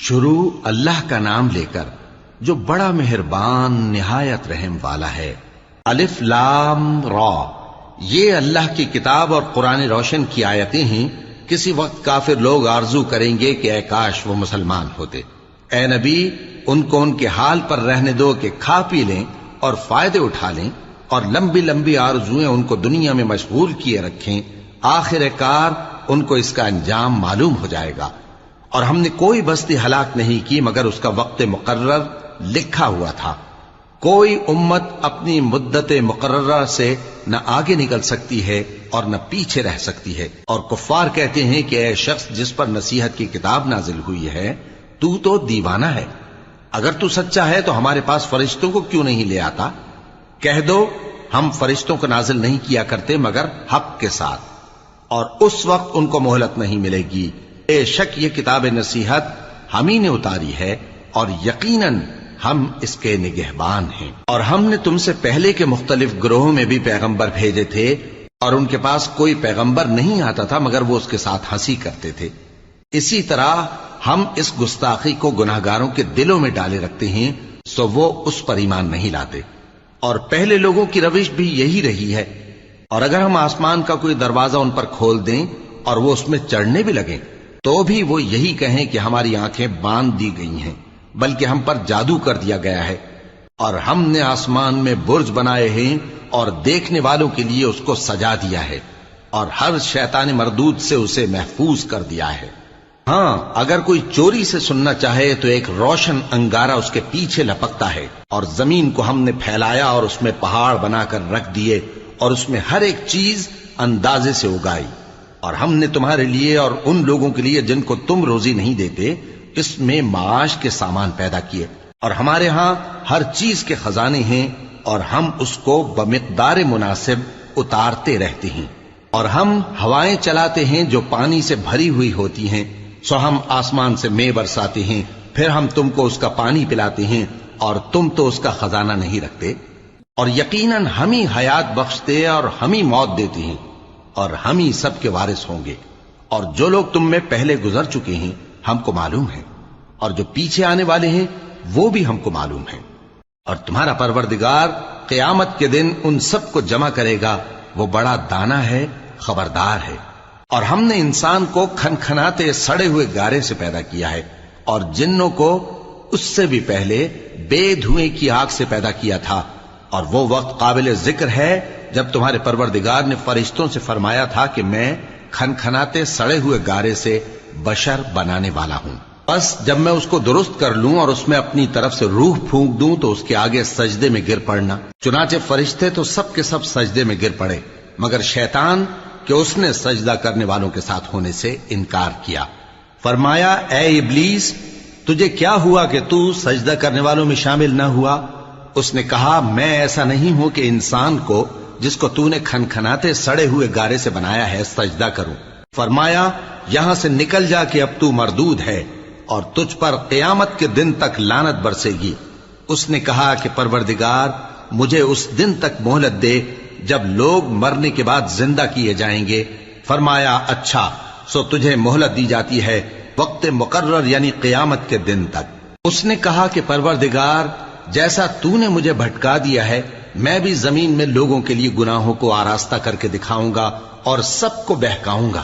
شروع اللہ کا نام لے کر جو بڑا مہربان نہایت رحم والا ہے۔ الف لام را، یہ اللہ کی کتاب اور قرآن روشن کی آیتیں ہیں۔ کسی وقت کافر لوگ آرزو کریں گے کہ اے کاش وہ مسلمان ہوتے۔ اے نبی، ان کو ان کے حال پر رہنے دو کہ کھا پی لیں اور فائدے اٹھا لیں، اور لمبی لمبی آرزویں ان کو دنیا میں مشغول کیے رکھیں۔ آخر کار ان کو اس کا انجام معلوم ہو جائے گا۔ اور ہم نے کوئی بستی ہلاک نہیں کی مگر اس کا وقت مقرر لکھا ہوا تھا۔ کوئی امت اپنی مدت مقررہ سے نہ آگے نکل سکتی ہے اور نہ پیچھے رہ سکتی ہے۔ اور کفار کہتے ہیں کہ اے شخص جس پر نصیحت کی کتاب نازل ہوئی ہے، تو دیوانہ ہے۔ اگر تو سچا ہے تو ہمارے پاس فرشتوں کو کیوں نہیں لے آتا؟ کہہ دو ہم فرشتوں کو نازل نہیں کیا کرتے مگر حق کے ساتھ، اور اس وقت ان کو مہلت نہیں ملے گی۔ بے شک یہ کتاب نصیحت ہم ہی نے اتاری ہے، اور یقیناً ہم اس کے نگہبان ہیں۔ اور ہم نے تم سے پہلے کے مختلف گروہوں میں بھی پیغمبر بھیجے تھے، اور ان کے پاس کوئی پیغمبر نہیں آتا تھا مگر وہ اس کے ساتھ ہنسی کرتے تھے۔ اسی طرح ہم اس گستاخی کو گناہگاروں کے دلوں میں ڈالے رکھتے ہیں، سو وہ اس پر ایمان نہیں لاتے۔ اور پہلے لوگوں کی روش بھی یہی رہی ہے۔ اور اگر ہم آسمان کا کوئی دروازہ ان پر کھول دیں اور وہ اس میں چڑھنے بھی لگیں تو بھی وہ یہی کہیں کہ ہماری آنکھیں باندھ دی گئی ہیں، بلکہ ہم پر جادو کر دیا گیا ہے۔ اور ہم نے آسمان میں برج بنائے ہیں اور دیکھنے والوں کے لیے اس کو سجا دیا ہے، اور ہر شیطان مردود سے اسے محفوظ کر دیا ہے۔ ہاں، اگر کوئی چوری سے سننا چاہے تو ایک روشن انگارہ اس کے پیچھے لپکتا ہے، اور زمین کو ہم نے پھیلایا اور اس میں پہاڑ بنا کر رکھ دیے، اور اس میں ہر ایک چیز اندازے سے اگائی۔ اور ہم نے تمہارے لیے اور ان لوگوں کے لیے جن کو تم روزی نہیں دیتے اس میں معاش کے سامان پیدا کیے، اور ہمارے ہاں ہر چیز کے خزانے ہیں، اور ہم اس کو بمقدار مناسب اتارتے رہتے ہیں۔ اور ہم ہوائیں چلاتے ہیں جو پانی سے بھری ہوئی ہوتی ہیں، سو ہم آسمان سے مے برساتے ہیں، پھر ہم تم کو اس کا پانی پلاتے ہیں، اور تم تو اس کا خزانہ نہیں رکھتے۔ اور یقیناً ہم ہی حیات بخشتے اور ہم ہی موت دیتے ہیں، اور ہم ہی سب کے وارث ہوں گے۔ اور جو لوگ تم میں پہلے گزر چکے ہیں ہم کو معلوم ہے، اور جو پیچھے آنے والے ہیں وہ بھی ہم کو معلوم ہے۔ اور تمہارا پروردگار قیامت کے دن ان سب کو جمع کرے گا، وہ بڑا دانا ہے، خبردار ہے۔ اور ہم نے انسان کو کھنکھناتے سڑے ہوئے گارے سے پیدا کیا ہے، اور جنوں کو اس سے بھی پہلے بے دھوئیں کی آگ سے پیدا کیا تھا۔ اور وہ وقت قابل ذکر ہے جب تمہارے پروردگار نے فرشتوں سے فرمایا تھا کہ میں کھنکھناتے سڑے ہوئے گارے سے بشر بنانے والا ہوں، بس جب میں اس کو درست کر لوں اور اس میں اپنی طرف سے روح پھونک دوں تو اس کے آگے سجدے میں گر پڑنا۔ چنانچہ فرشتے تو سب کے سب سجدے میں گر پڑے مگر شیطان کہ اس نے سجدہ کرنے والوں کے ساتھ ہونے سے انکار کیا۔ فرمایا اے ابلیس، تجھے کیا ہوا کہ تو سجدہ کرنے والوں میں شامل نہ ہوا؟ اس نے کہا میں ایسا نہیں ہوں کہ انسان کو جس کو تو نے کھنکھناتے سڑے ہوئے گارے سے بنایا ہے سجدہ کروں۔ فرمایا یہاں سے نکل جا کہ اب تو مردود ہے، اور تجھ پر قیامت کے دن تک لعنت برسے گی۔ اس نے کہا کہ پروردگار مجھے اس دن تک مہلت دے جب لوگ مرنے کے بعد زندہ کیے جائیں گے۔ فرمایا اچھا، سو تجھے مہلت دی جاتی ہے وقت مقرر یعنی قیامت کے دن تک۔ اس نے کہا کہ پروردگار جیسا تو نے مجھے بھٹکا دیا ہے میں بھی زمین میں لوگوں کے لیے گناہوں کو آراستہ کر کے دکھاؤں گا اور سب کو بہکاؤں گا۔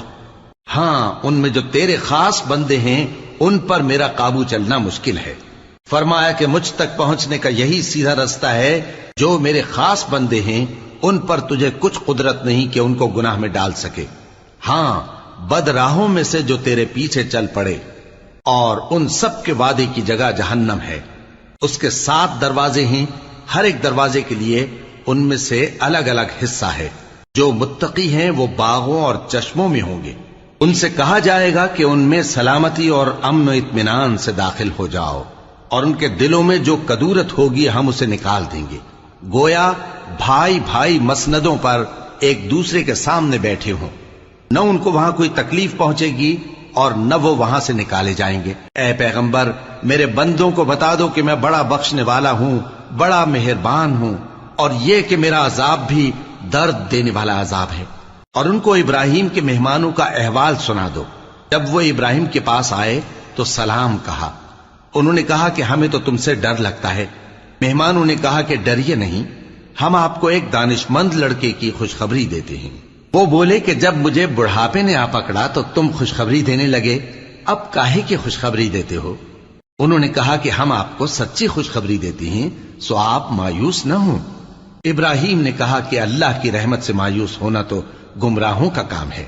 ہاں، ان میں جو تیرے خاص بندے ہیں ان پر میرا قابو چلنا مشکل ہے۔ فرمایا کہ مجھ تک پہنچنے کا یہی سیدھا رستہ ہے، جو میرے خاص بندے ہیں ان پر تجھے کچھ قدرت نہیں کہ ان کو گناہ میں ڈال سکے۔ ہاں، بد راہوں میں سے جو تیرے پیچھے چل پڑے، اور ان سب کے وعدے کی جگہ جہنم ہے۔ اس کے 7 دروازے ہیں، ہر ایک دروازے کے لیے ان میں سے الگ الگ حصہ ہے۔ جو متقی ہیں وہ باغوں اور چشموں میں ہوں گے۔ ان سے کہا جائے گا کہ ان میں سلامتی اور امن و اطمینان سے داخل ہو جاؤ، اور ان کے دلوں میں جو کدورت ہوگی ہم اسے نکال دیں گے، گویا بھائی بھائی مسندوں پر ایک دوسرے کے سامنے بیٹھے ہوں۔ نہ ان کو وہاں کوئی تکلیف پہنچے گی اور نہ وہ وہاں سے نکالے جائیں گے۔ اے پیغمبر میرے بندوں کو بتا دو کہ میں بڑا بخشنے والا ہوں، بڑا مہربان ہوں، اور یہ کہ میرا عذاب بھی درد دینے والا عذاب ہے۔ اور ان کو ابراہیم کے مہمانوں کا احوال سنا دو۔ جب وہ ابراہیم کے پاس آئے تو سلام کہا، انہوں نے کہا کہ ہمیں تو تم سے ڈر لگتا ہے۔ مہمانوں نے کہا کہ ڈریے نہیں، ہم آپ کو ایک دانشمند لڑکے کی خوشخبری دیتے ہیں۔ وہ بولے کہ جب مجھے بڑھاپے نے آ پکڑا تو تم خوشخبری دینے لگے، اب کاہے کی خوشخبری دیتے ہو؟ انہوں نے کہا کہ ہم آپ کو سچی خوشخبری دیتے ہیں، سو آپ مایوس نہ ہوں۔ ابراہیم نے کہا کہ اللہ کی رحمت سے مایوس ہونا تو گمراہوں کا کام ہے۔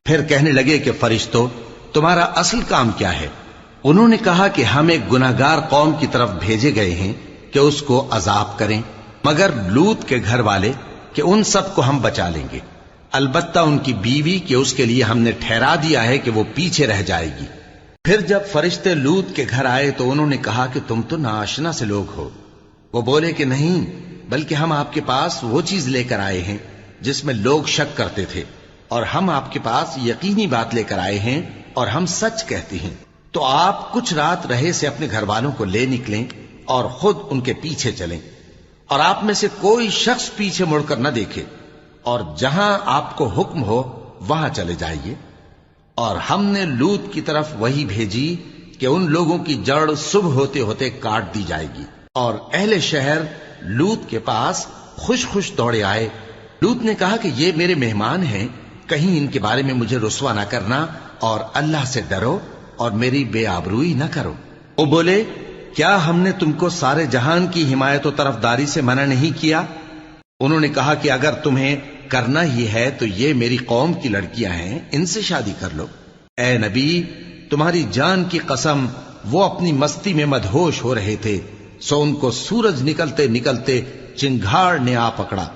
پھر کہنے لگے کہ فرشتوں، تمہارا اصل کام کیا ہے؟ انہوں نے کہا کہ ہم ایک گناہگار قوم کی طرف بھیجے گئے ہیں کہ اس کو عذاب کریں، مگر لوط کے گھر والے کہ ان سب کو ہم بچا لیں گے، البتہ ان کی بیوی کہ اس کے لیے ہم نے ٹھہرا دیا ہے کہ وہ پیچھے رہ جائے گی۔ پھر جب فرشتے لوط کے گھر آئے تو انہوں نے کہا کہ تم تو ناآشنا سے لوگ ہو۔ وہ بولے کہ نہیں، بلکہ ہم آپ کے پاس وہ چیز لے کر آئے ہیں جس میں لوگ شک کرتے تھے، اور ہم آپ کے پاس یقینی بات لے کر آئے ہیں اور ہم سچ کہتے ہیں۔ تو آپ کچھ رات رہے سے اپنے گھر والوں کو لے نکلیں اور خود ان کے پیچھے چلیں، اور آپ میں سے کوئی شخص پیچھے مڑ کر نہ دیکھے، اور جہاں آپ کو حکم ہو وہاں چلے جائیے۔ اور ہم نے لوط کی طرف وہی بھیجی کہ ان لوگوں کی جڑ صبح ہوتے ہوتے کاٹ دی جائے گی، اور اہل شہر لوط کے پاس خوش خوش دوڑے آئے۔ لوط نے کہا کہ یہ میرے مہمان ہیں، کہیں ان کے بارے میں مجھے رسوا نہ کرنا، اور اللہ سے ڈرو اور میری بے آبروئی نہ کرو۔ وہ بولے، کیا ہم نے تم کو سارے جہان کی حمایت و طرفداری سے منع نہیں کیا؟ انہوں نے کہا کہ اگر تمہیں کرنا ہی ہے تو یہ میری قوم کی لڑکیاں ہیں، ان سے شادی کر لو۔ اے نبی، تمہاری جان کی قسم، وہ اپنی مستی میں مدہوش ہو رہے تھے، سو ان کو سورج نکلتے نکلتے چنگھاڑ نے آ پکڑا،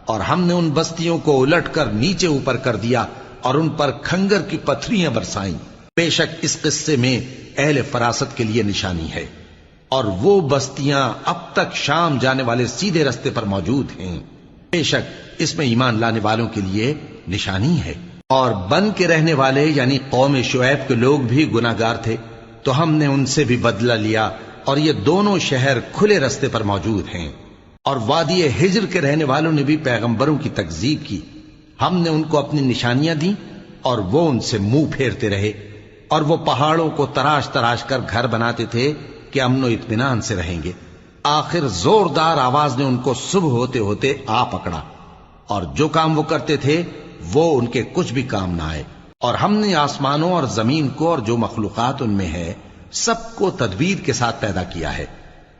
اور ہم نے ان بستیوں کو الٹ کر نیچے اوپر کر دیا اور ان پر کھنگر کی پتھریاں برسائیں۔ بے شک اس قصے میں اہل فراست کے لیے نشانی ہے، اور وہ بستیاں اب تک شام جانے والے سیدھے رستے پر موجود ہیں۔ بے شک اس میں ایمان لانے والوں کے لیے نشانی ہے۔ اور بن کے رہنے والے یعنی قوم شعیب کے لوگ بھی گناہگار تھے، تو ہم نے ان سے بھی بدلہ لیا، اور یہ دونوں شہر کھلے رستے پر موجود ہیں۔ اور وادی ہجر کے رہنے والوں نے بھی پیغمبروں کی تکذیب کی، ہم نے ان کو اپنی نشانیاں دی اور وہ ان سے منہ پھیرتے رہے، اور وہ پہاڑوں کو تراش تراش کر گھر بناتے تھے کہ امن و اطمینان سے رہیں گے۔ آخر زوردار آواز نے ان کو صبح ہوتے ہوتے آ پکڑا، اور جو کام وہ کرتے تھے وہ ان کے کچھ بھی کام نہ آئے۔ اور ہم نے آسمانوں اور زمین کو اور جو مخلوقات ان میں ہے سب کو تدبیر کے ساتھ پیدا کیا ہے،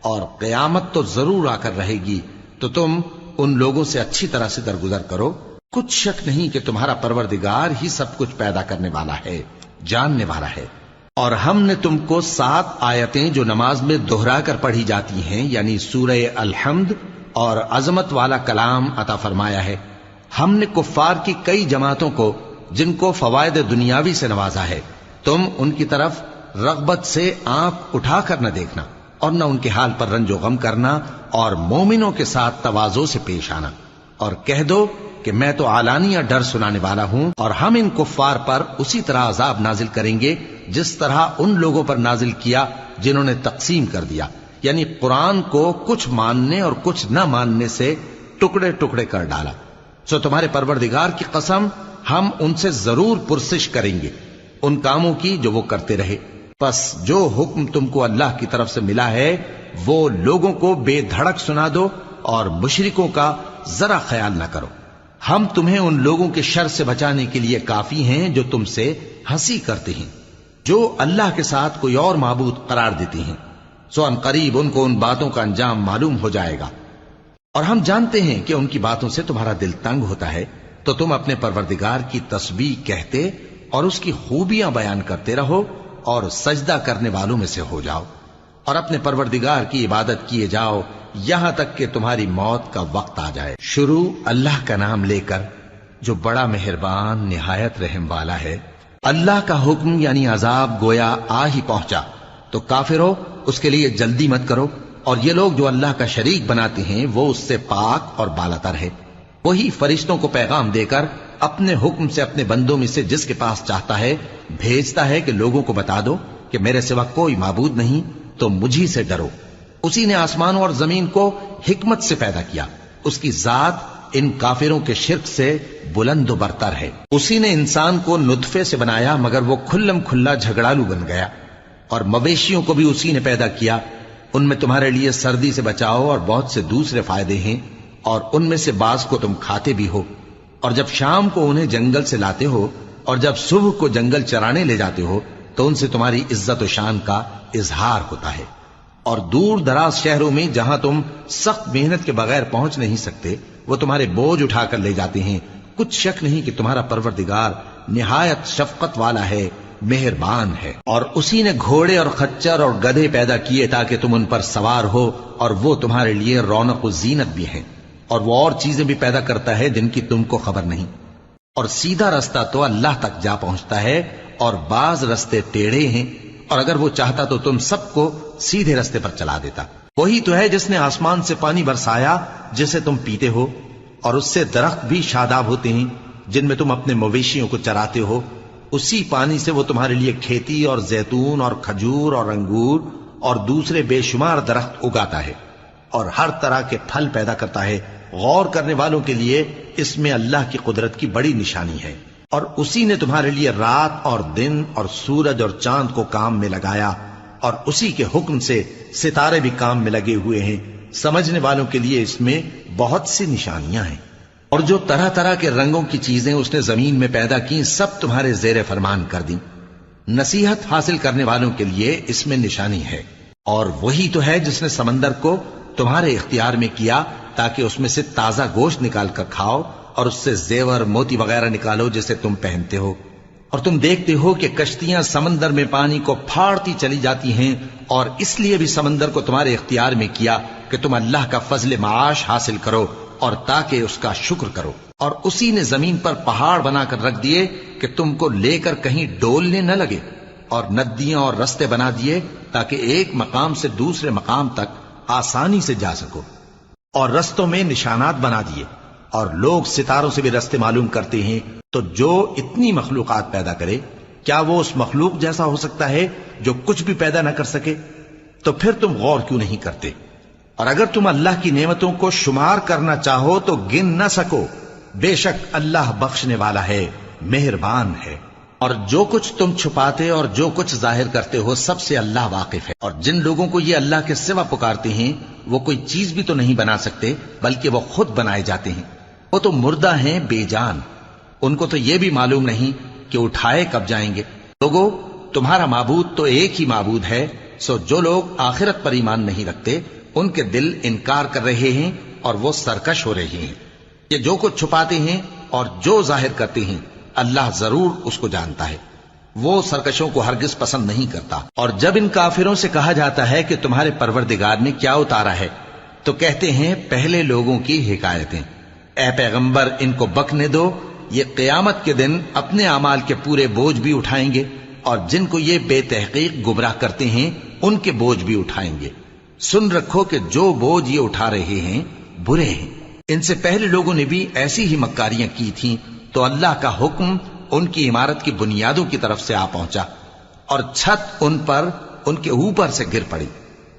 اور قیامت تو ضرور آ کر رہے گی، تو تم ان لوگوں سے اچھی طرح سے درگزر کرو۔ کچھ شک نہیں کہ تمہارا پروردگار ہی سب کچھ پیدا کرنے والا ہے، جاننے والا ہے۔ اور ہم نے تم کو 7 آیتیں جو نماز میں دہرا کر پڑھی جاتی ہیں، یعنی سورہ الحمد اور عظمت والا کلام عطا فرمایا ہے۔ ہم نے کفار کی کئی جماعتوں کو جن کو فوائد دنیاوی سے نوازا ہے، تم ان کی طرف رغبت سے آنکھ اٹھا کر نہ دیکھنا، اور نہ ان کے حال پر رنج و غم کرنا، اور مومنوں کے ساتھ تواضع سے پیش آنا، اور کہہ دو کہ میں تو اعلانیہ ڈر سنانے والا ہوں، اور ہم ان کفار پر اسی طرح عذاب نازل کریں گے جس طرح ان لوگوں پر نازل کیا جنہوں نے تقسیم کر دیا، یعنی قرآن کو کچھ ماننے اور کچھ نہ ماننے سے ٹکڑے ٹکڑے کر ڈالا۔ سو تمہارے پروردگار کی قسم، ہم ان سے ضرور پرسش کریں گے ان کاموں کی جو وہ کرتے رہے۔ پس جو حکم تم کو اللہ کی طرف سے ملا ہے وہ لوگوں کو بے دھڑک سنا دو، اور مشرکوں کا ذرا خیال نہ کرو۔ ہم تمہیں ان لوگوں کے شر سے بچانے کے لیے کافی ہیں جو تم سے ہنسی کرتے ہیں، جو اللہ کے ساتھ کوئی اور معبود قرار دیتے ہیں، سو ان قریب ان کو ان باتوں کا انجام معلوم ہو جائے گا۔ اور ہم جانتے ہیں کہ ان کی باتوں سے تمہارا دل تنگ ہوتا ہے، تو تم اپنے پروردگار کی تسبیح کہتے اور اس کی خوبیاں بیان کرتے رہو، اور سجدہ کرنے والوں میں سے ہو جاؤ، اور اپنے پروردگار کی عبادت کیے جاؤ یہاں تک کہ تمہاری موت کا وقت آ جائے۔ شروع اللہ کا نام لے کر جو بڑا مہربان نہایت رحم والا ہے۔ اللہ کا حکم یعنی عذاب گویا آ ہی پہنچا، تو کافرو اس کے لیے جلدی مت کرو، اور یہ لوگ جو اللہ کا شریک بناتے ہیں وہ اس سے پاک اور بالاتر ہے۔ وہی فرشتوں کو پیغام دے کر اپنے حکم سے اپنے بندوں میں سے جس کے پاس چاہتا ہے بھیجتا ہے کہ لوگوں کو بتا دو کہ میرے سوا کوئی معبود نہیں، تو مجھی سے ڈرو۔ اسی نے آسمانوں اور زمین کو حکمت سے پیدا کیا، اس کی ذات ان کافروں کے شرک سے بلند و برتر ہے۔ اسی نے انسان کو نطفے سے بنایا مگر وہ کھلم کھلا جھگڑالو بن گیا، اور مویشیوں کو بھی اسی نے پیدا کیا، ان میں تمہارے لیے سردی سے بچاؤ اور بہت سے دوسرے فائدے ہیں، اور ان میں سے بعض کو تم کھاتے بھی ہو۔ اور جب شام کو انہیں جنگل سے لاتے ہو اور جب صبح کو جنگل چرانے لے جاتے ہو تو ان سے تمہاری عزت و شان کا اظہار ہوتا ہے۔ اور دور دراز شہروں میں جہاں تم سخت محنت کے بغیر پہنچ نہیں سکتے وہ تمہارے بوجھ اٹھا کر لے جاتے ہیں۔ کچھ شک نہیں کہ تمہارا پروردگار نہایت شفقت والا ہے، مہربان ہے۔ اور اسی نے گھوڑے اور خچر اور گدھے پیدا کیے تاکہ تم ان پر سوار ہو، اور وہ تمہارے لیے رونق و زینت بھی ہیں۔ اور وہ اور چیزیں بھی پیدا کرتا ہے جن کی تم کو خبر نہیں۔ اور سیدھا رستہ تو اللہ تک جا پہنچتا ہے، اور بعض رستے ٹیڑھے ہیں، اور اگر وہ چاہتا تو تم سب کو سیدھے رستے پر چلا دیتا۔ وہی تو ہے جس نے آسمان سے پانی برسایا جسے تم پیتے ہو، اور اس سے درخت بھی شاداب ہوتے ہیں جن میں تم اپنے مویشیوں کو چراتے ہو۔ اسی پانی سے وہ تمہارے لیے کھیتی اور زیتون اور کھجور اور انگور اور دوسرے بے شمار درخت اگاتا ہے، اور ہر طرح کے پھل پیدا کرتا ہے۔ غور کرنے والوں کے لیے اس میں اللہ کی قدرت کی بڑی نشانی ہے۔ اور اسی نے تمہارے لیے رات اور دن اور سورج اور چاند کو کام میں لگایا، اور اسی کے حکم سے ستارے بھی کام میں لگے ہوئے ہیں۔ سمجھنے والوں کے لیے اس میں بہت سی نشانیاں ہیں۔ اور جو طرح طرح کے رنگوں کی چیزیں اس نے زمین میں پیدا کی سب تمہارے زیر فرمان کر دیں۔ نصیحت حاصل کرنے والوں کے لیے اس میں نشانی ہے۔ اور وہی تو ہے جس نے سمندر کو تمہارے اختیار میں کیا تاکہ اس میں سے تازہ گوشت نکال کر کھاؤ، اور اس سے زیور موتی وغیرہ نکالو جسے تم پہنتے ہو۔ اور تم دیکھتے ہو کہ کشتیاں سمندر میں پانی کو پھاڑتی چلی جاتی ہیں، اور اس لیے بھی سمندر کو تمہارے اختیار میں کیا کہ تم اللہ کا فضل معاش حاصل کرو اور تاکہ اس کا شکر کرو۔ اور اسی نے زمین پر پہاڑ بنا کر رکھ دیے کہ تم کو لے کر کہیں ڈولنے نہ لگے، اور ندیاں اور رستے بنا دیے تاکہ ایک مقام سے دوسرے مقام تک آسانی سے جا سکو، اور رستوں میں نشانات بنا دیے۔ اور لوگ ستاروں سے بھی رستے معلوم کرتے ہیں۔ تو جو اتنی مخلوقات پیدا کرے کیا وہ اس مخلوق جیسا ہو سکتا ہے جو کچھ بھی پیدا نہ کر سکے؟ تو پھر تم غور کیوں نہیں کرتے؟ اور اگر تم اللہ کی نعمتوں کو شمار کرنا چاہو تو گن نہ سکو۔ بے شک اللہ بخشنے والا ہے، مہربان ہے۔ اور جو کچھ تم چھپاتے اور جو کچھ ظاہر کرتے ہو سب سے اللہ واقف ہے۔ اور جن لوگوں کو یہ اللہ کے سوا پکارتے ہیں وہ کوئی چیز بھی تو نہیں بنا سکتے بلکہ وہ خود بنائے جاتے ہیں۔ وہ تو مردہ ہیں بے جان، ان کو تو یہ بھی معلوم نہیں کہ اٹھائے کب جائیں گے۔ لوگو، تمہارا معبود تو ایک ہی معبود ہے، سو جو لوگ آخرت پر ایمان نہیں رکھتے ان کے دل انکار کر رہے ہیں اور وہ سرکش ہو رہے ہیں۔ یہ جو کچھ چھپاتے ہیں اور جو ظاہر کرتے ہیں اللہ ضرور اس کو جانتا ہے، وہ سرکشوں کو ہرگز پسند نہیں کرتا۔ اور جب ان کافروں سے کہا جاتا ہے کہ تمہارے پروردگار نے کیا اتارا ہے تو کہتے ہیں پہلے لوگوں کی حکایتیں۔ اے پیغمبر ان کو بکنے دو، یہ قیامت کے دن اپنے اعمال کے پورے بوجھ بھی اٹھائیں گے، اور جن کو یہ بے تحقیق گمراہ کرتے ہیں ان کے بوجھ بھی اٹھائیں گے۔ سن رکھو کہ جو بوجھ یہ اٹھا رہے ہیں برے ہیں۔ ان سے پہلے لوگوں نے بھی ایسی ہی مکاریاں کی تھیں تو اللہ کا حکم ان کی عمارت کی بنیادوں کی طرف سے آ پہنچا، اور چھت ان پر ان کے اوپر سے گر پڑی،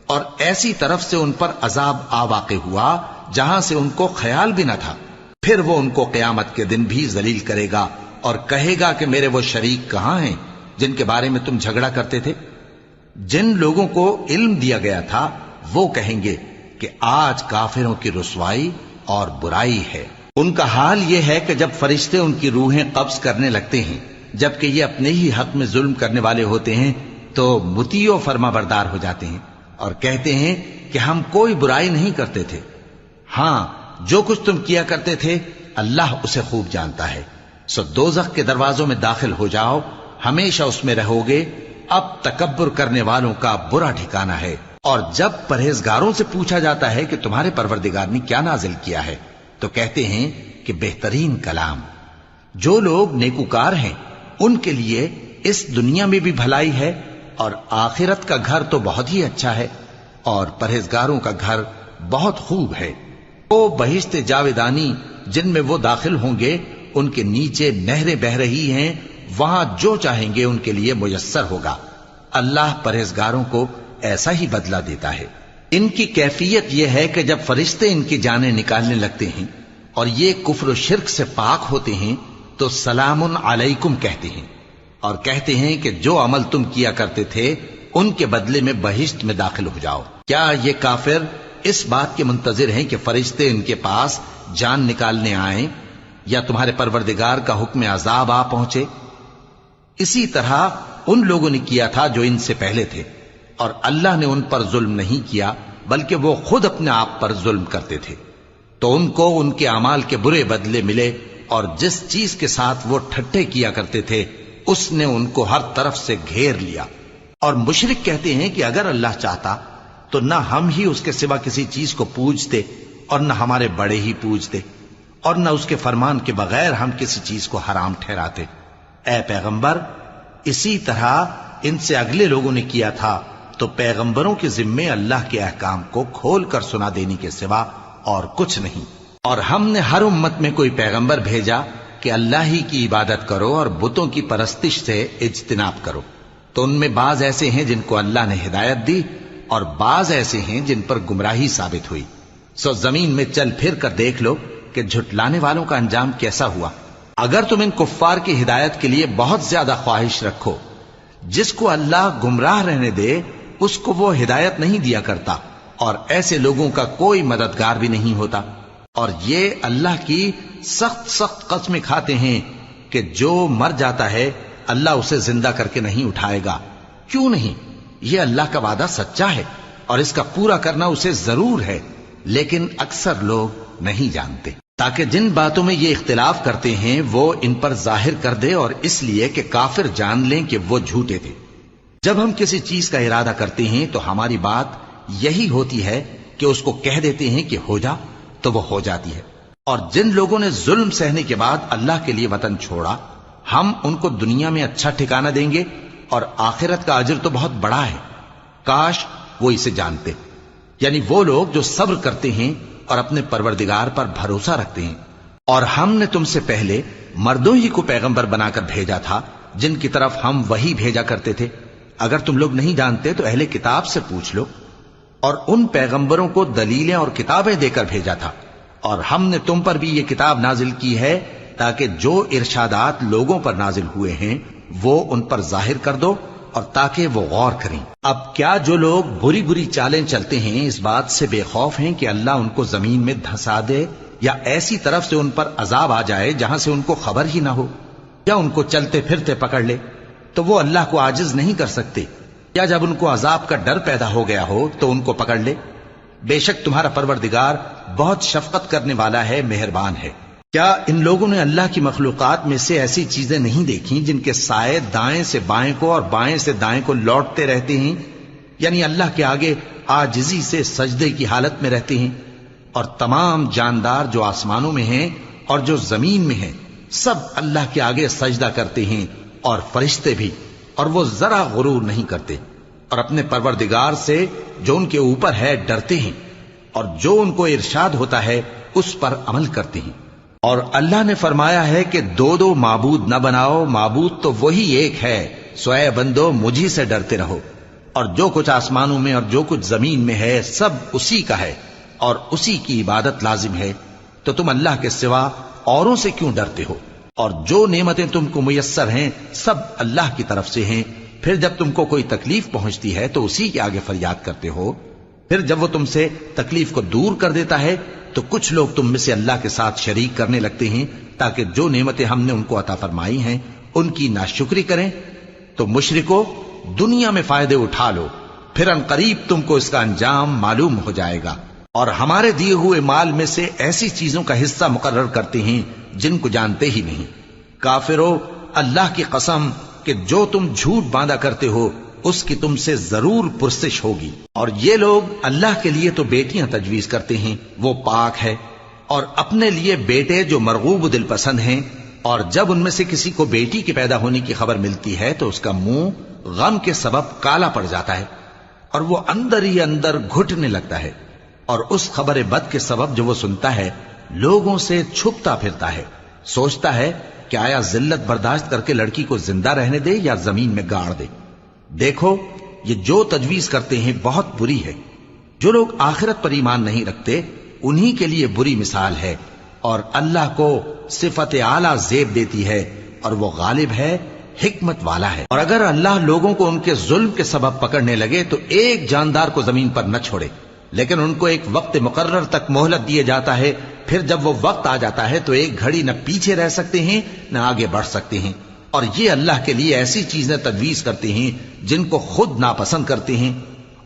اور ایسی طرف سے ان پر عذاب آ واقع ہوا جہاں سے ان کو خیال بھی نہ تھا۔ پھر وہ ان کو قیامت کے دن بھی ذلیل کرے گا اور کہے گا کہ میرے وہ شریک کہاں ہیں جن کے بارے میں تم جھگڑا کرتے تھے؟ جن لوگوں کو علم دیا گیا تھا وہ کہیں گے کہ آج کافروں کی رسوائی اور برائی ہے۔ ان کا حال یہ ہے کہ جب فرشتے ان کی روحیں قبض کرنے لگتے ہیں جبکہ یہ اپنے ہی حق میں ظلم کرنے والے ہوتے ہیں تو مطیع و فرما بردار ہو جاتے ہیں اور کہتے ہیں کہ ہم کوئی برائی نہیں کرتے تھے۔ ہاں، جو کچھ تم کیا کرتے تھے اللہ اسے خوب جانتا ہے۔ سو دوزخ کے دروازوں میں داخل ہو جاؤ، ہمیشہ اس میں رہو گے۔ اب تکبر کرنے والوں کا برا ٹھکانہ ہے۔ اور جب پرہیزگاروں سے پوچھا جاتا ہے کہ تمہارے پروردگار نے کیا نازل کیا ہے تو کہتے ہیں کہ بہترین کلام۔ جو لوگ نیکوکار ہیں ان کے لیے اس دنیا میں بھی بھلائی ہے اور آخرت کا گھر تو بہت ہی اچھا ہے، اور پرہیزگاروں کا گھر بہت خوب ہے۔ وہ بہشت جاویدانی جن میں وہ داخل ہوں گے ان کے نیچے نہریں بہہ رہی ہیں، وہاں جو چاہیں گے ان کے لیے میسر ہوگا۔ اللہ پرہیزگاروں کو ایسا ہی بدلہ دیتا ہے۔ ان کی کیفیت یہ ہے کہ جب فرشتے ان کی جانیں نکالنے لگتے ہیں اور یہ کفر و شرک سے پاک ہوتے ہیں تو سلام علیکم کہتے ہیں، اور کہتے ہیں کہ جو عمل تم کیا کرتے تھے ان کے بدلے میں بہشت میں داخل ہو جاؤ۔ کیا یہ کافر اس بات کے منتظر ہیں کہ فرشتے ان کے پاس جان نکالنے آئیں یا تمہارے پروردگار کا حکم عذاب آ پہنچے؟ اسی طرح ان لوگوں نے کیا تھا جو ان سے پہلے تھے، اور اللہ نے ان پر ظلم نہیں کیا بلکہ وہ خود اپنے آپ پر ظلم کرتے تھے۔ تو ان کو ان کے اعمال کے برے بدلے ملے، اور جس چیز کے ساتھ وہ ٹھٹھے کیا کرتے تھے اس نے ان کو ہر طرف سے گھیر لیا۔ اور مشرک کہتے ہیں کہ اگر اللہ چاہتا تو نہ ہم ہی اس کے سوا کسی چیز کو پوجتے اور نہ ہمارے بڑے ہی پوجتے، اور نہ اس کے فرمان کے بغیر ہم کسی چیز کو حرام ٹھہراتے۔ اے پیغمبر، اسی طرح ان سے اگلے لوگوں نے کیا تھا، تو پیغمبروں کے ذمے اللہ کے احکام کو کھول کر سنا دینے کے سوا اور کچھ نہیں۔ اور ہم نے ہر امت میں کوئی پیغمبر بھیجا کہ اللہ ہی کی عبادت کرو اور بتوں کی پرستش سے اجتناب کرو، تو ان میں بعض ایسے ہیں جن کو اللہ نے ہدایت دی اور بعض ایسے ہیں جن پر گمراہی ثابت ہوئی۔ سو زمین میں چل پھر کر دیکھ لو کہ جھٹلانے والوں کا انجام کیسا ہوا۔ اگر تم ان کفار کی ہدایت کے لیے بہت زیادہ خواہش رکھو، جس کو اللہ گمراہ رہنے دے اس کو وہ ہدایت نہیں دیا کرتا، اور ایسے لوگوں کا کوئی مددگار بھی نہیں ہوتا۔ اور یہ اللہ کی سخت سخت قسمیں کھاتے ہیں کہ جو مر جاتا ہے اللہ اسے زندہ کر کے نہیں اٹھائے گا۔ کیوں نہیں؟ یہ اللہ کا وعدہ سچا ہے اور اس کا پورا کرنا اسے ضرور ہے، لیکن اکثر لوگ نہیں جانتے۔ تاکہ جن باتوں میں یہ اختلاف کرتے ہیں وہ ان پر ظاہر کر دے، اور اس لیے کہ کافر جان لیں کہ وہ جھوٹے تھے۔ جب ہم کسی چیز کا ارادہ کرتے ہیں تو ہماری بات یہی ہوتی ہے کہ اس کو کہہ دیتے ہیں کہ ہو جا، تو وہ ہو جاتی ہے۔ اور جن لوگوں نے ظلم سہنے کے بعد اللہ کے لیے وطن چھوڑا، ہم ان کو دنیا میں اچھا ٹھکانہ دیں گے، اور آخرت کا اجر تو بہت بڑا ہے۔ کاش وہ اسے جانتے، یعنی وہ لوگ جو صبر کرتے ہیں اور اپنے پروردگار پر بھروسہ رکھتے ہیں۔ اور ہم نے تم سے پہلے مردوں ہی کو پیغمبر بنا کر بھیجا تھا جن کی طرف ہم وہی بھیجا کرتے تھے۔ اگر تم لوگ نہیں جانتے تو اہل کتاب سے پوچھ لو۔ اور ان پیغمبروں کو دلیلیں اور کتابیں دے کر بھیجا تھا، اور ہم نے تم پر بھی یہ کتاب نازل کی ہے تاکہ جو ارشادات لوگوں پر نازل ہوئے ہیں وہ ان پر ظاہر کر دو، اور تاکہ وہ غور کریں۔ اب کیا جو لوگ بری بری چالیں چلتے ہیں اس بات سے بے خوف ہیں کہ اللہ ان کو زمین میں دھسا دے، یا ایسی طرف سے ان پر عذاب آ جائے جہاں سے ان کو خبر ہی نہ ہو، یا ان کو چلتے پھرتے پکڑ لے؟ تو وہ اللہ کو عاجز نہیں کر سکتے، یا جب ان کو عذاب کا ڈر پیدا ہو گیا ہو تو ان کو پکڑ لے؟ بے شک تمہارا پروردگار بہت شفقت کرنے والا ہے، مہربان ہے۔ کیا ان لوگوں نے اللہ کی مخلوقات میں سے ایسی چیزیں نہیں دیکھی جن کے سائے دائیں سے بائیں کو اور بائیں سے دائیں کو لوٹتے رہتے ہیں، یعنی اللہ کے آگے عاجزی سے سجدے کی حالت میں رہتے ہیں؟ اور تمام جاندار جو آسمانوں میں ہیں اور جو زمین میں ہیں سب اللہ کے آگے سجدہ کرتے ہیں، اور فرشتے بھی، اور وہ ذرا غرور نہیں کرتے، اور اپنے پروردگار سے جو ان کے اوپر ہے ڈرتے ہیں، اور جو ان کو ارشاد ہوتا ہے اس پر عمل کرتے ہیں۔ اور اللہ نے فرمایا ہے کہ دو دو معبود نہ بناؤ، معبود تو وہی ایک ہے، سو اے بندو مجھی سے ڈرتے رہو۔ اور جو کچھ آسمانوں میں اور جو کچھ زمین میں ہے سب اسی کا ہے، اور اسی کی عبادت لازم ہے، تو تم اللہ کے سوا اوروں سے کیوں ڈرتے ہو؟ اور جو نعمتیں تم کو میسر ہیں سب اللہ کی طرف سے ہیں۔ پھر جب تم کو کوئی تکلیف پہنچتی ہے تو اسی کے آگے فریاد کرتے ہو، پھر جب وہ تم سے تکلیف کو دور کر دیتا ہے تو کچھ لوگ تم میں سے اللہ کے ساتھ شریک کرنے لگتے ہیں تاکہ جو نعمتیں ہم نے ان کو عطا فرمائی ہیں ان کی ناشکری کریں۔ تو مشرکو، دنیا میں فائدے اٹھا لو، پھر ان قریب تم کو اس کا انجام معلوم ہو جائے گا۔ اور ہمارے دیے ہوئے مال میں سے ایسی چیزوں کا حصہ مقرر کرتے ہیں جن کو جانتے ہی نہیں۔ کافرو، اللہ کی قسم کہ جو تم جھوٹ باندھا کرتے ہو اس کی تم سے ضرور پرسش ہوگی۔ اور یہ لوگ اللہ کے لیے تو بیٹیاں تجویز کرتے ہیں، وہ پاک ہے، اور اپنے لیے بیٹے جو مرغوب دل پسند ہیں، اور جب ان میں سے کسی کو بیٹی کے پیدا ہونے کی خبر ملتی ہے تو اس کا منہ غم کے سبب کالا پڑ جاتا ہے، اور وہ اندر ہی اندر گھٹنے لگتا ہے، اور اس خبر بد کے سبب جو وہ سنتا ہے لوگوں سے چھپتا پھرتا ہے، سوچتا ہے کہ آیا ذلت برداشت کر کے لڑکی کو زندہ رہنے دے یا زمین میں گاڑ دے۔ دیکھو، یہ جو تجویز کرتے ہیں بہت بری ہے۔ جو لوگ آخرت پر ایمان نہیں رکھتے انہی کے لیے بری مثال ہے، اور اللہ کو صفت اعلیٰ زیب دیتی ہے، اور وہ غالب ہے حکمت والا ہے۔ اور اگر اللہ لوگوں کو ان کے ظلم کے سبب پکڑنے لگے تو ایک جاندار کو زمین پر نہ چھوڑے، لیکن ان کو ایک وقت مقرر تک مہلت دیے جاتا ہے، پھر جب وہ وقت آ جاتا ہے تو ایک گھڑی نہ پیچھے رہ سکتے ہیں نہ آگے بڑھ سکتے ہیں۔ اور یہ اللہ کے لیے ایسی چیزیں تجویز کرتے ہیں جن کو خود ناپسند کرتے ہیں،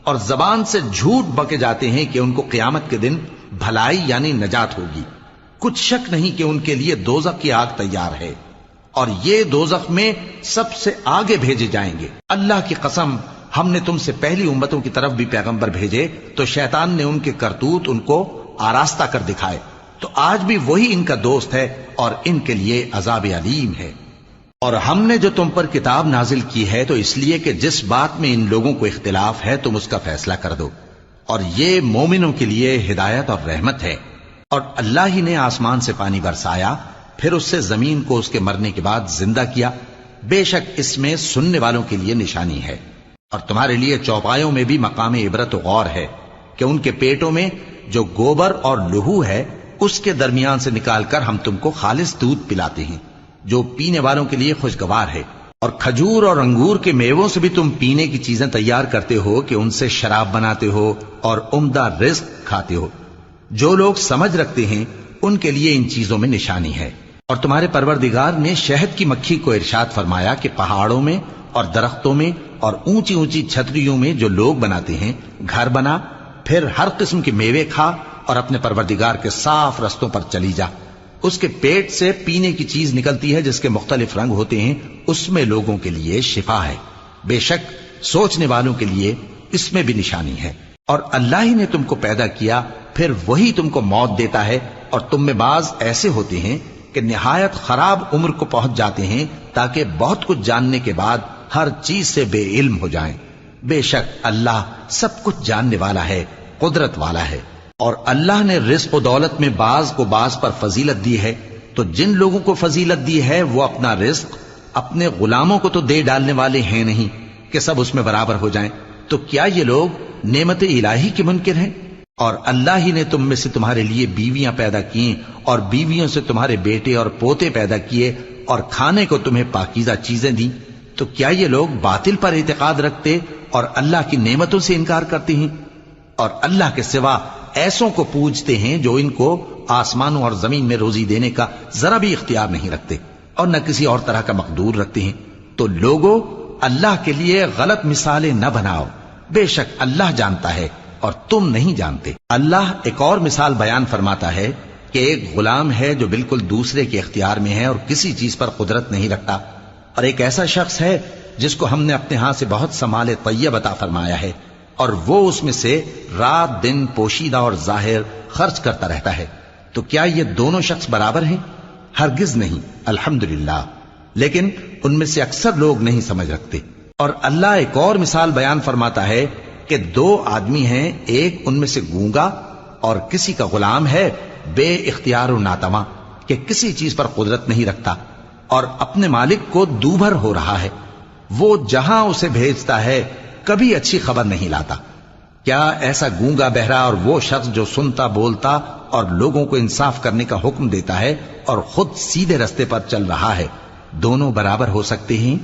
اور زبان سے جھوٹ بکے جاتے ہیں کہ ان کو قیامت کے دن بھلائی یعنی نجات ہوگی۔ کچھ شک نہیں کہ ان کے لیے دوزخ کی آگ تیار ہے، اور یہ دوزخ میں سب سے آگے بھیجے جائیں گے۔ اللہ کی قسم، ہم نے تم سے پہلی امتوں کی طرف بھی پیغمبر بھیجے تو شیطان نے ان کے کرتوت ان کو آراستہ کر دکھائے، تو آج بھی وہی ان کا دوست ہے اور ان کے لیے عذاب علیم ہے۔ اور ہم نے جو تم پر کتاب نازل کی ہے تو اس لیے کہ جس بات میں ان لوگوں کو اختلاف ہے تم اس کا فیصلہ کر دو، اور یہ مومنوں کے لیے ہدایت اور رحمت ہے۔ اور اللہ ہی نے آسمان سے پانی برسایا، پھر اس سے زمین کو اس کے مرنے کے بعد زندہ کیا، بے شک اس میں سننے والوں کے لیے نشانی ہے۔ اور تمہارے لیے چوپایوں میں بھی مقام عبرت و غور ہے کہ ان کے پیٹوں میں جو گوبر اور لہو ہے اس کے درمیان سے نکال کر ہم تم کو خالص دودھ پلاتے ہیں جو پینے والوں کے لیے خوشگوار ہے، اور کھجور اور انگور کے میووں سے بھی تم پینے کی چیزیں تیار کرتے ہو کہ ان سے شراب بناتے ہو اور عمدہ رزق کھاتے ہو۔ جو لوگ سمجھ رکھتے ہیں ان کے لیے ان چیزوں میں نشانی ہے۔ اور تمہارے پروردگار نے شہد کی مکھی کو ارشاد فرمایا کہ پہاڑوں میں اور درختوں میں اور اونچی اونچی چھتریوں میں جو لوگ بناتے ہیں گھر بنا، پھر ہر قسم کے میوے کھا اور اپنے پروردگار کے صاف رستوں پر چلی جا۔ اس کے پیٹ سے پینے کی چیز نکلتی ہے جس کے مختلف رنگ ہوتے ہیں، اس میں لوگوں کے لیے شفا ہے، بے شک سوچنے والوں کے لیے اس میں بھی نشانی ہے۔ اور اللہ ہی نے تم کو پیدا کیا، پھر وہی تم کو موت دیتا ہے، اور تم میں بعض ایسے ہوتے ہیں کہ نہایت خراب عمر کو پہنچ جاتے ہیں تاکہ بہت کچھ جاننے کے بعد ہر چیز سے بے علم ہو جائیں۔ بے شک اللہ سب کچھ جاننے والا ہے، قدرت والا ہے۔ اور اللہ نے رزق و دولت میں بعض کو بعض پر فضیلت دی ہے، تو جن لوگوں کو فضیلت دی ہے وہ اپنا رزق اپنے غلاموں کو تو دے ڈالنے والے ہیں نہیں کہ سب اس میں برابر ہو جائیں، تو کیا یہ لوگ نعمت الہی کے منکر ہیں؟ اور اللہ ہی نے تم میں سے تمہارے لیے بیویاں پیدا کی اور بیویوں سے تمہارے بیٹے اور پوتے پیدا کیے اور کھانے کو تمہیں پاکیزہ چیزیں دیں، تو کیا یہ لوگ باطل پر اعتقاد رکھتے اور اللہ کی نعمتوں سے انکار کرتے ہیں؟ اور اللہ کے سوا ایسوں کو پوجتے ہیں جو ان کو آسمانوں اور زمین میں روزی دینے کا ذرا بھی اختیار نہیں رکھتے اور نہ کسی اور طرح کا مقدور رکھتے ہیں۔ تو لوگوں، اللہ کے لیے غلط مثالیں نہ بناؤ، بے شک اللہ جانتا ہے اور تم نہیں جانتے۔ اللہ ایک اور مثال بیان فرماتا ہے کہ ایک غلام ہے جو بالکل دوسرے کے اختیار میں ہے اور کسی چیز پر قدرت نہیں رکھتا، اور ایک ایسا شخص ہے جس کو ہم نے اپنے ہاں سے بہت سا مال طیب عطا فرمایا ہے اور وہ اس میں سے رات دن پوشیدہ اور ظاہر خرچ کرتا رہتا ہے، تو کیا یہ دونوں شخص برابر ہیں؟ ہرگز نہیں، الحمدللہ، لیکن ان میں سے اکثر لوگ نہیں سمجھ رکھتے۔ اور اللہ ایک اور مثال بیان فرماتا ہے کہ دو آدمی ہیں، ایک ان میں سے گونگا اور کسی کا غلام ہے بے اختیار و ناتواں کہ کسی چیز پر قدرت نہیں رکھتا اور اپنے مالک کو دوبھر ہو رہا ہے، وہ جہاں اسے بھیجتا ہے کبھی اچھی خبر نہیں لاتا۔ کیا ایسا گونگا بہرا اور وہ شخص جو سنتا بولتا اور لوگوں کو انصاف کرنے کا حکم دیتا ہے اور خود سیدھے رستے پر چل رہا ہے، دونوں برابر ہو سکتے ہیں؟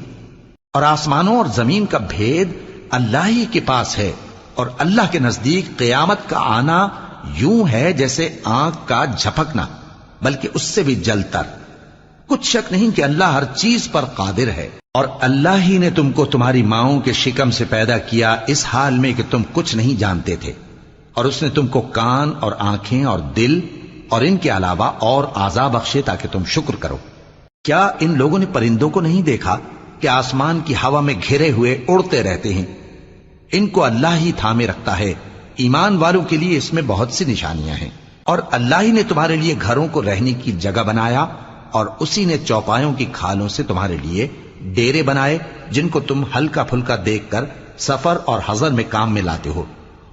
اور آسمانوں اور زمین کا بھید اللہ ہی کے پاس ہے، اور اللہ کے نزدیک قیامت کا آنا یوں ہے جیسے آنکھ کا جھپکنا، بلکہ اس سے بھی جل تر۔ کچھ شک نہیں کہ اللہ ہر چیز پر قادر ہے۔ اور اللہ ہی نے تم کو تمہاری ماؤں کے شکم سے پیدا کیا اس حال میں کہ تم کچھ نہیں جانتے تھے، اور اس نے تم کو کان اور آنکھیں اور دل اور ان کے علاوہ اور اعضاء بخشے تاکہ تم شکر کرو۔ کیا ان لوگوں نے پرندوں کو نہیں دیکھا کہ آسمان کی ہوا میں گھرے ہوئے اڑتے رہتے ہیں؟ ان کو اللہ ہی تھامے رکھتا ہے۔ ایمان والوں کے لیے اس میں بہت سی نشانیاں ہیں۔ اور اللہ ہی نے تمہارے لیے گھروں کو رہنے کی جگہ بنایا، اور اسی نے چوپایوں کی کھالوں سے تمہارے لیے ڈیرے بنائے جن کو تم ہلکا پھلکا دیکھ کر سفر اور حضر میں کام میں لاتے ہو،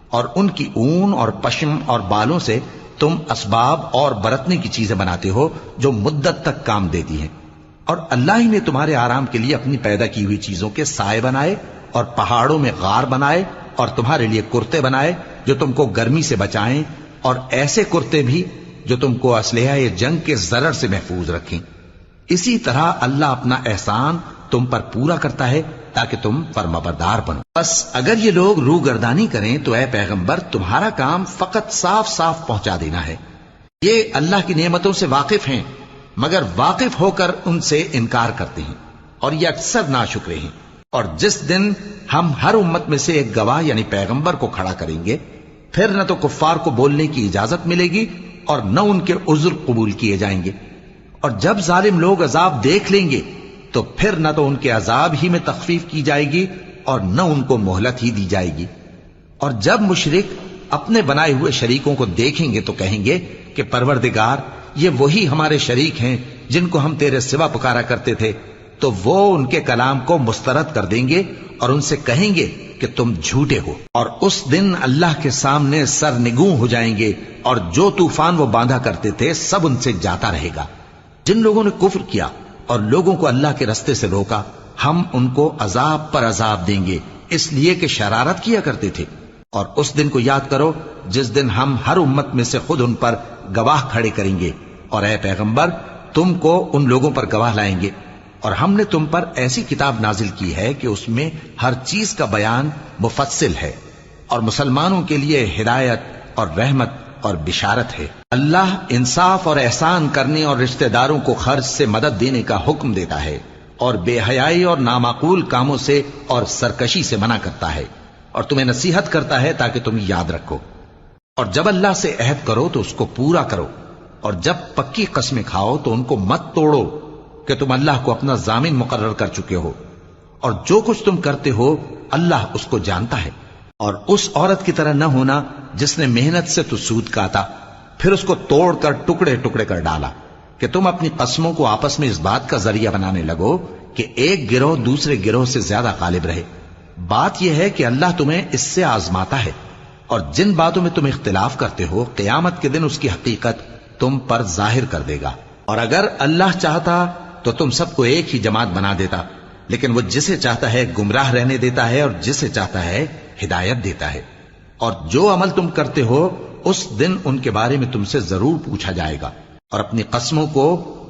اور ان کی اون اور پشم اور بالوں سے تم اسباب اور برتنے کی چیزیں بناتے ہو جو مدت تک کام دیتی ہیں۔ اور اللہ ہی نے تمہارے آرام کے لیے اپنی پیدا کی ہوئی چیزوں کے سائے بنائے اور پہاڑوں میں غار بنائے اور تمہارے لیے کرتے بنائے جو تم کو گرمی سے بچائیں، اور ایسے کرتے بھی جو تم کو اسلحہ جنگ کے ضرر سے محفوظ رکھیں۔ اسی طرح اللہ اپنا احسان تم پر پورا کرتا ہے تاکہ تم فرمانبردار بنو۔ بس اگر یہ لوگ روگردانی کریں تو اے پیغمبر تمہارا کام فقط صاف صاف پہنچا دینا ہے۔ یہ اللہ کی نعمتوں سے واقف ہیں مگر واقف ہو کر ان سے انکار کرتے ہیں اور یہ اکثر ناشکرے ہیں۔ اور جس دن ہم ہر امت میں سے ایک گواہ یعنی پیغمبر کو کھڑا کریں گے پھر نہ تو کفار کو بولنے کی اجازت ملے گی اور نہ ان کے عذر قبول کیے جائیں گے، اور جب ظالم لوگ عذاب دیکھ لیں گے تو پھر نہ تو ان کے عذاب ہی میں تخفیف کی جائے گی اور نہ ان کو مہلت ہی دی جائے گی۔ اور جب مشرک اپنے بنائے ہوئے شریکوں کو دیکھیں گے تو کہیں گے کہ پروردگار یہ وہی ہمارے شریک ہیں جن کو ہم تیرے سوا پکارا کرتے تھے، تو وہ ان کے کلام کو مسترد کر دیں گے اور ان سے کہیں گے کہ تم جھوٹے ہو، اور اس دن اللہ کے سامنے سرنگوں ہو جائیں گے، اور جو طوفان وہ باندھا کرتے تھے سب ان سے جاتا رہے گا۔ جن لوگوں نے کفر کیا اور لوگوں کو اللہ کے رستے سے روکا ہم ان کو عذاب پر عذاب دیں گے اس لیے کہ شرارت کیا کرتے تھے۔ اور اس دن کو یاد کرو جس دن ہم ہر امت میں سے خود ان پر گواہ کھڑے کریں گے، اور اے پیغمبر تم کو ان لوگوں پر گواہ لائیں گے۔ اور ہم نے تم پر ایسی کتاب نازل کی ہے کہ اس میں ہر چیز کا بیان مفصل ہے، اور مسلمانوں کے لیے ہدایت اور رحمت اور بشارت ہے۔ اللہ انصاف اور احسان کرنے اور رشتہ داروں کو خرچ سے مدد دینے کا حکم دیتا ہے، اور بے حیائی اور نامعقول کاموں سے اور سرکشی سے منع کرتا ہے، اور تمہیں نصیحت کرتا ہے تاکہ تم یاد رکھو۔ اور جب اللہ سے عہد کرو تو اس کو پورا کرو، اور جب پکی قسمیں کھاؤ تو ان کو مت توڑو کہ تم اللہ کو اپنا ضامن مقرر کر چکے ہو، اور جو کچھ تم کرتے ہو اللہ اس کو جانتا ہے۔ اور اس عورت کی طرح نہ ہونا جس نے محنت سے تو سود کاتا پھر اس کو توڑ کر ٹکڑے ٹکڑے کر ڈالا، کہ تم اپنی قسموں کو آپس میں اس بات کا ذریعہ بنانے لگو کہ ایک گروہ دوسرے گروہ سے زیادہ غالب رہے۔ بات یہ ہے کہ اللہ تمہیں اس سے آزماتا ہے، اور جن باتوں میں تم اختلاف کرتے ہو قیامت کے دن اس کی حقیقت تم پر ظاہر کر دے گا۔ اور اگر اللہ چاہتا تو تم سب کو ایک ہی جماعت بنا دیتا، لیکن وہ جسے چاہتا ہے گمراہ رہنے دیتا ہے اور جسے چاہتا ہے ہدایت دیتا ہے۔ اور جو عمل تم کرتے ہو اس دن ان کے بارے میں تم سے ضرور پوچھا جائے گا۔ اور اپنی قسموں کو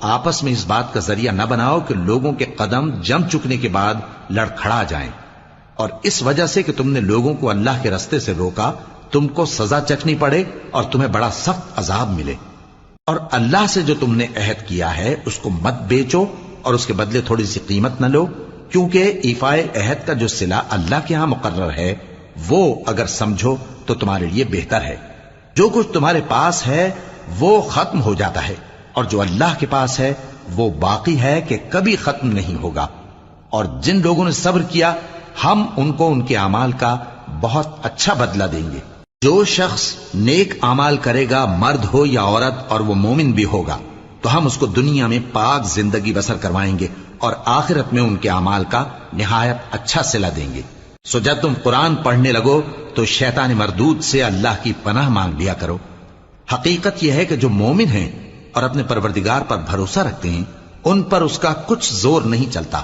آپس میں اس بات کا ذریعہ نہ بناؤ کہ لوگوں کے قدم جم چکنے کے بعد لڑکھڑا جائیں، اور اس وجہ سے کہ تم نے لوگوں کو اللہ کے رستے سے روکا تم کو سزا چکھنی پڑے اور تمہیں بڑا سخت عذاب ملے۔ اور اللہ سے جو تم نے عہد کیا ہے اس کو مت بیچو اور اس کے بدلے تھوڑی سی قیمت نہ لو، کیونکہ ایفائے عہد کا جو صلہ اللہ کے ہاں مقرر ہے وہ اگر سمجھو تو تمہارے لیے بہتر ہے۔ جو کچھ تمہارے پاس ہے وہ ختم ہو جاتا ہے، اور جو اللہ کے پاس ہے وہ باقی ہے کہ کبھی ختم نہیں ہوگا۔ اور جن لوگوں نے صبر کیا ہم ان کو ان کے اعمال کا بہت اچھا بدلہ دیں گے۔ جو شخص نیک اعمال کرے گا مرد ہو یا عورت اور وہ مومن بھی ہوگا تو ہم اس کو دنیا میں پاک زندگی بسر کروائیں گے اور آخرت میں ان کے اعمال کا نہایت اچھا صلہ دیں گے۔ سو جب تم قرآن پڑھنے لگو تو شیطان مردود سے اللہ کی پناہ مانگ لیا کرو۔ حقیقت یہ ہے کہ جو مومن ہیں اور اپنے پروردگار پر بھروسہ رکھتے ہیں ان پر اس کا کچھ زور نہیں چلتا۔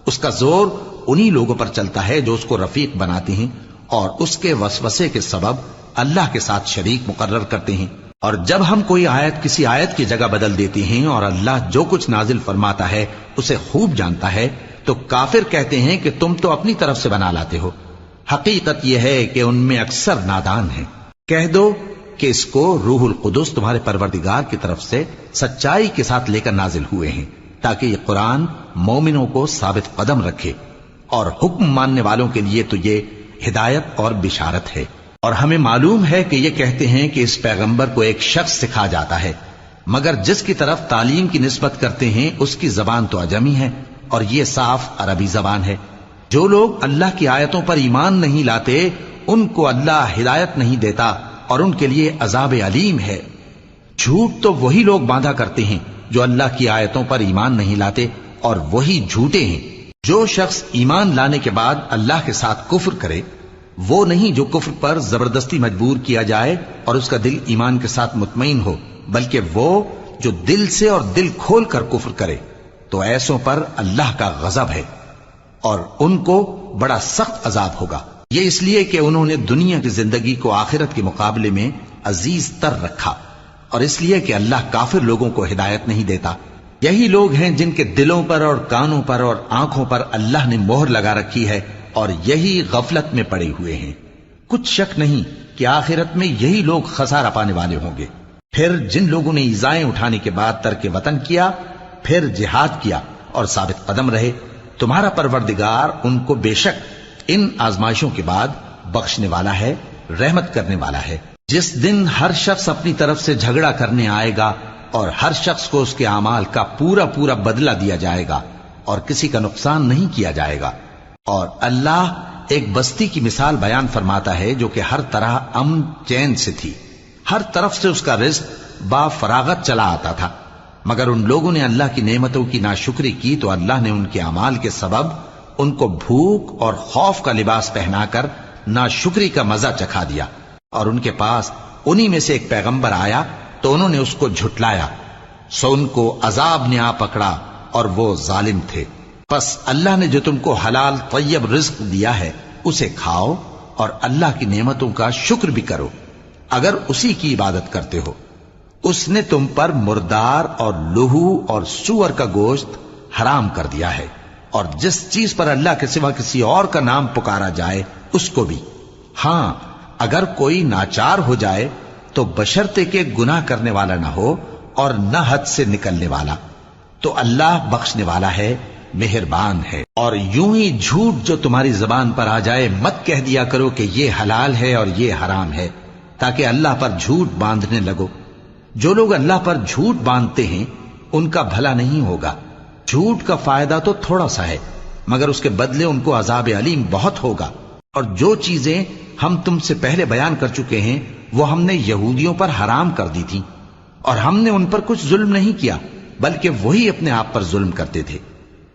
اس کا زور انہی لوگوں پر چلتا ہے جو اس کو رفیق بناتے ہیں اور اس کے وسوسے کے سبب اللہ کے ساتھ شریک مقرر کرتے ہیں۔ اور جب ہم کوئی آیت کسی آیت کی جگہ بدل دیتے ہیں اور اللہ جو کچھ نازل فرماتا ہے اسے خوب جانتا ہے تو کافر کہتے ہیں کہ تم تو اپنی طرف سے بنا لاتے ہو۔ حقیقت یہ ہے کہ ان میں اکثر نادان ہیں۔ کہہ دو کہ اس کو روح القدس تمہارے پروردگار کی طرف سے سچائی کے ساتھ لے کر نازل ہوئے ہیں تاکہ یہ قرآن مومنوں کو ثابت قدم رکھے، اور حکم ماننے والوں کے لیے تو یہ ہدایت اور بشارت ہے۔ اور ہمیں معلوم ہے کہ یہ کہتے ہیں کہ اس پیغمبر کو ایک شخص سکھا جاتا ہے، مگر جس کی طرف تعلیم کی نسبت کرتے ہیں اس کی زبان تو عجمی ہے اور یہ صاف عربی زبان ہے۔ جو لوگ اللہ کی آیتوں پر ایمان نہیں لاتے ان کو اللہ ہدایت نہیں دیتا اور ان کے لیے عذاب علیم ہے۔ جھوٹ تو وہی لوگ باندھا کرتے ہیں جو اللہ کی آیتوں پر ایمان نہیں لاتے، اور وہی جھوٹے ہیں۔ جو شخص ایمان لانے کے بعد اللہ کے ساتھ کفر کرے وہ نہیں جو کفر پر زبردستی مجبور کیا جائے اور اس کا دل ایمان کے ساتھ مطمئن ہو، بلکہ وہ جو دل سے اور دل کھول کر کفر کرے، تو ایسوں پر اللہ کا غضب ہے اور ان کو بڑا سخت عذاب ہوگا۔ یہ اس لیے کہ انہوں نے دنیا کی زندگی کو آخرت کے مقابلے میں عزیز تر رکھا، اور اس لیے کہ اللہ کافر لوگوں کو ہدایت نہیں دیتا۔ یہی لوگ ہیں جن کے دلوں پر اور کانوں پر اور آنکھوں پر اللہ نے مہر لگا رکھی ہے اور یہی غفلت میں پڑے ہوئے ہیں۔ کچھ شک نہیں کہ آخرت میں یہی لوگ خسارہ پانے والے ہوں گے۔ پھر جن لوگوں نے ایذائیں اٹھانے کے بعد ترک وطن کیا، پھر جہاد کیا اور ثابت قدم رہے، تمہارا پروردگار ان کو بے شک ان آزمائشوں کے بعد بخشنے والا ہے، رحمت کرنے والا ہے۔ جس دن ہر شخص اپنی طرف سے جھگڑا کرنے آئے گا اور ہر شخص کو اس کے اعمال کا پورا پورا بدلہ دیا جائے گا اور کسی کا نقصان نہیں کیا جائے گا۔ اور اللہ ایک بستی کی مثال بیان فرماتا ہے جو کہ ہر طرح امن چین سے تھی، ہر طرف سے اس کا رزق با فراغت چلا آتا تھا، مگر ان لوگوں نے اللہ کی نعمتوں کی ناشکری کی تو اللہ نے ان کے اعمال کے سبب ان کو بھوک اور خوف کا لباس پہنا کر ناشکری کا مزہ چکھا دیا۔ اور ان کے پاس انہی میں سے ایک پیغمبر آیا تو انہوں نے اس کو جھٹلایا، سو ان کو عذاب نے آ پکڑا اور وہ ظالم تھے۔ پس اللہ نے جو تم کو حلال طیب رزق دیا ہے اسے کھاؤ اور اللہ کی نعمتوں کا شکر بھی کرو اگر اسی کی عبادت کرتے ہو۔ اس نے تم پر مردار اور لہو اور سور کا گوشت حرام کر دیا ہے، اور جس چیز پر اللہ کے سوا کسی اور کا نام پکارا جائے اس کو بھی۔ ہاں اگر کوئی ناچار ہو جائے تو بشرطے کہ گناہ کرنے والا نہ ہو اور نہ حد سے نکلنے والا، تو اللہ بخشنے والا ہے، مہربان ہے۔ اور یوں ہی جھوٹ جو تمہاری زبان پر آ جائے مت کہہ دیا کرو کہ یہ حلال ہے اور یہ حرام ہے، تاکہ اللہ پر جھوٹ باندھنے لگو۔ جو لوگ اللہ پر جھوٹ باندھتے ہیں ان کا بھلا نہیں ہوگا۔ جھوٹ کا فائدہ تو تھوڑا سا ہے، مگر اس کے بدلے ان کو عذاب علیم بہت ہوگا۔ اور جو چیزیں ہم تم سے پہلے بیان کر چکے ہیں وہ ہم نے یہودیوں پر حرام کر دی تھی، اور ہم نے ان پر کچھ ظلم نہیں کیا بلکہ وہی اپنے آپ پر ظلم کرتے تھے۔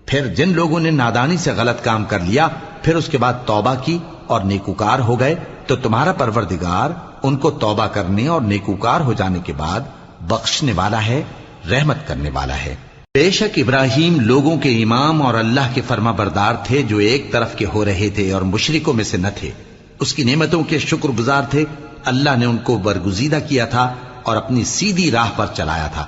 پھر جن لوگوں نے نادانی سے غلط کام کر لیا پھر اس کے بعد توبہ کی اور نیکوکار ہو گئے تو تمہارا پروردگار ان کو توبہ کرنے اور نیکوکار ہو جانے کے بعد بخشنے والا ہے، رحمت کرنے والا ہے۔ بے شک ابراہیم لوگوں کے امام اور اللہ کے فرما بردار تھے جو ایک طرف کے ہو رہے تھے اور مشرکوں میں سے نہ تھے، اس کی نعمتوں کے شکر گزار تھے۔ اللہ نے ان کو برگزیدہ کیا تھا اور اپنی سیدھی راہ پر چلایا تھا،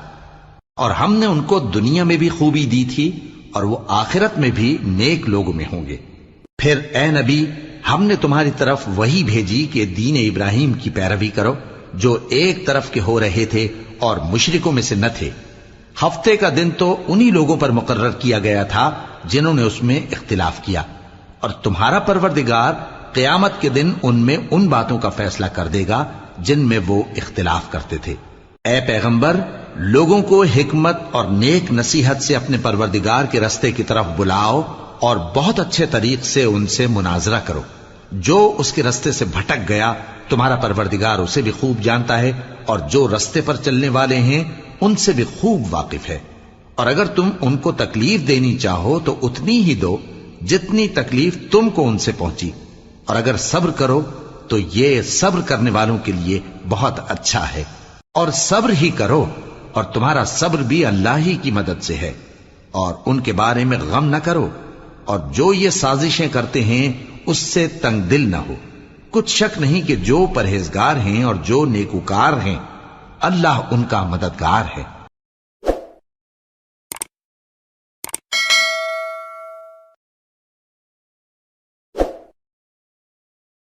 اور ہم نے ان کو دنیا میں بھی خوبی دی تھی اور وہ آخرت میں بھی نیک لوگوں میں ہوں گے۔ پھر اے نبی ہم نے تمہاری طرف وہی بھیجی کہ دین ابراہیم کی پیروی کرو جو ایک طرف کے ہو رہے تھے اور مشرکوں میں سے نہ تھے۔ ہفتے کا دن تو انہی لوگوں پر مقرر کیا گیا تھا جنہوں نے اس میں اختلاف کیا، اور تمہارا پروردگار قیامت کے دن ان میں ان باتوں کا فیصلہ کر دے گا جن میں وہ اختلاف کرتے تھے۔ اے پیغمبر لوگوں کو حکمت اور نیک نصیحت سے اپنے پروردگار کے رستے کی طرف بلاؤ اور بہت اچھے طریق سے ان سے مناظرہ کرو۔ جو اس کے رستے سے بھٹک گیا تمہارا پروردگار اسے بھی خوب جانتا ہے، اور جو رستے پر چلنے والے ہیں ان سے بھی خوب واقف ہے۔ اور اگر تم ان کو تکلیف دینی چاہو تو اتنی ہی دو جتنی تکلیف تم کو ان سے پہنچی، اور اگر صبر کرو تو یہ صبر کرنے والوں کے لیے بہت اچھا ہے۔ اور صبر ہی کرو، اور تمہارا صبر بھی اللہ ہی کی مدد سے ہے، اور ان کے بارے میں غم نہ کرو، اور جو یہ سازشیں کرتے ہیں اس سے تنگ دل نہ ہو۔ کچھ شک نہیں کہ جو پرہیزگار ہیں اور جو نیکوکار ہیں اللہ ان کا مددگار ہے۔